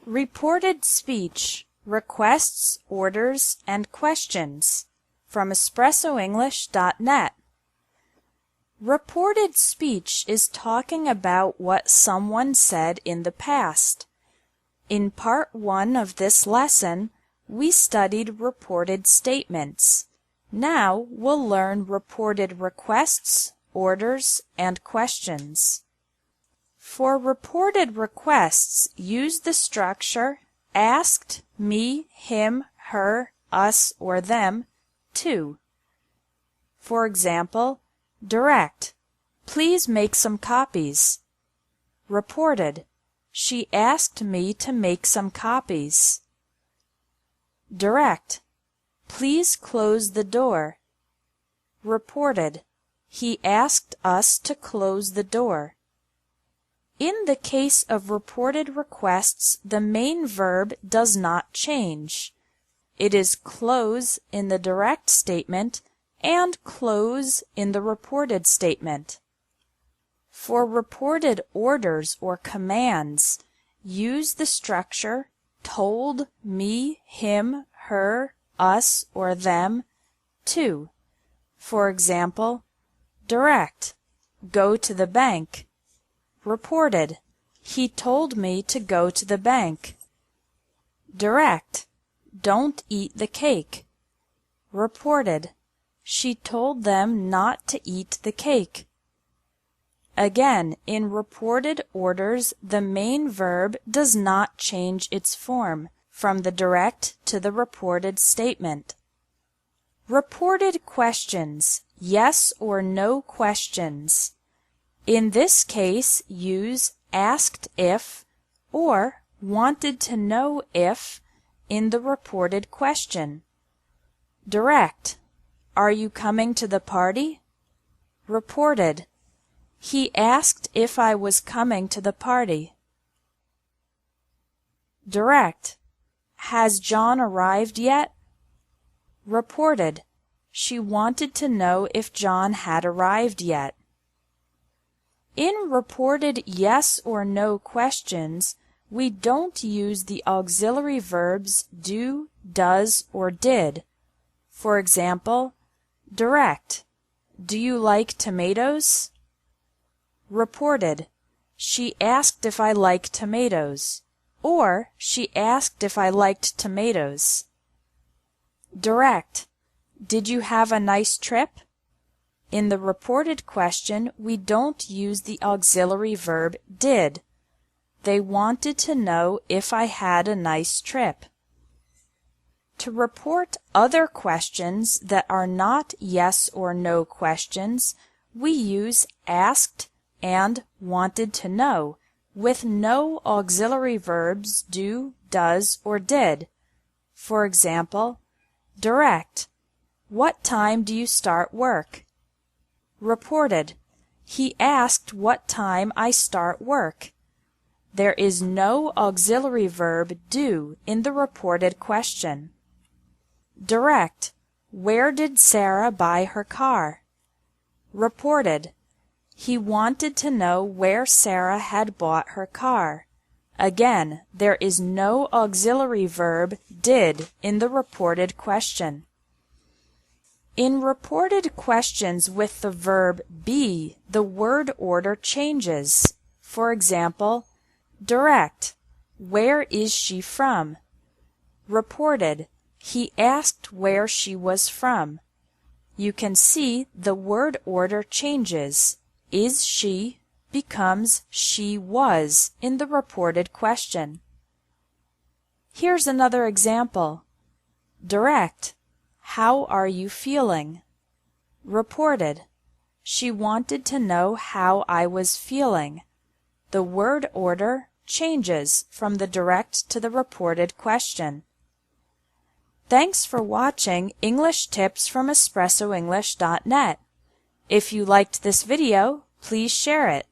Reported speech, requests, orders, and questions from espressoenglish.net. Reported speech is talking about what someone said in the past. In part 1 of this lesson, we studied reported statements. Now we'll learn reported requests, orders, and questions. For reported requests, use the structure asked, me, him, her, us, or them, to. For example, direct, please make some copies. Reported, she asked me to make some copies. Direct, please close the door. Reported, he asked us to close the door. In the case of reported requests, the main verb does not change. It is close in the direct statement and close in the reported statement. For reported orders or commands, use the structure told, me, him, her, us, or them, to. For example, direct, go to the bank. Reported, he told me to go to the bank. Direct, don't eat the cake. Reported, she told them not to eat the cake. Again, in reported orders, the main verb does not change its form from the direct to the reported statement. Reported questions, yes or no questions. In this case, use asked if or wanted to know if in the reported question. Direct, are you coming to the party? Reported, he asked if I was coming to the party. Direct, has John arrived yet? Reported, she wanted to know if John had arrived yet. In reported yes or no questions, we don't use the auxiliary verbs do, does, or did. For example, direct, do you like tomatoes? Reported, she asked if I like tomatoes, or she asked if I liked tomatoes. Direct, did you have a nice trip? In the reported question, we don't use the auxiliary verb did. They wanted to know if I had a nice trip. To report other questions that are not yes or no questions, we use asked and wanted to know with no auxiliary verbs do, does, or did. For example, direct, what time do you start work? Reported, he asked what time I start work. There is no auxiliary verb do in the reported question. Direct, where did Sarah buy her car? Reported, he wanted to know where Sarah had bought her car. Again, there is no auxiliary verb did in the reported question. In reported questions with the verb be, the word order changes. For example, direct, where is she from? Reported, he asked where she was from. You can see the word order changes. Is she becomes she was in the reported question. Here's another example. Direct, how are you feeling? Reported, she wanted to know how I was feeling. The word order changes from the direct to the reported question. Thanks for watching English Tips from espressoenglish.net. If you liked this video, please share it.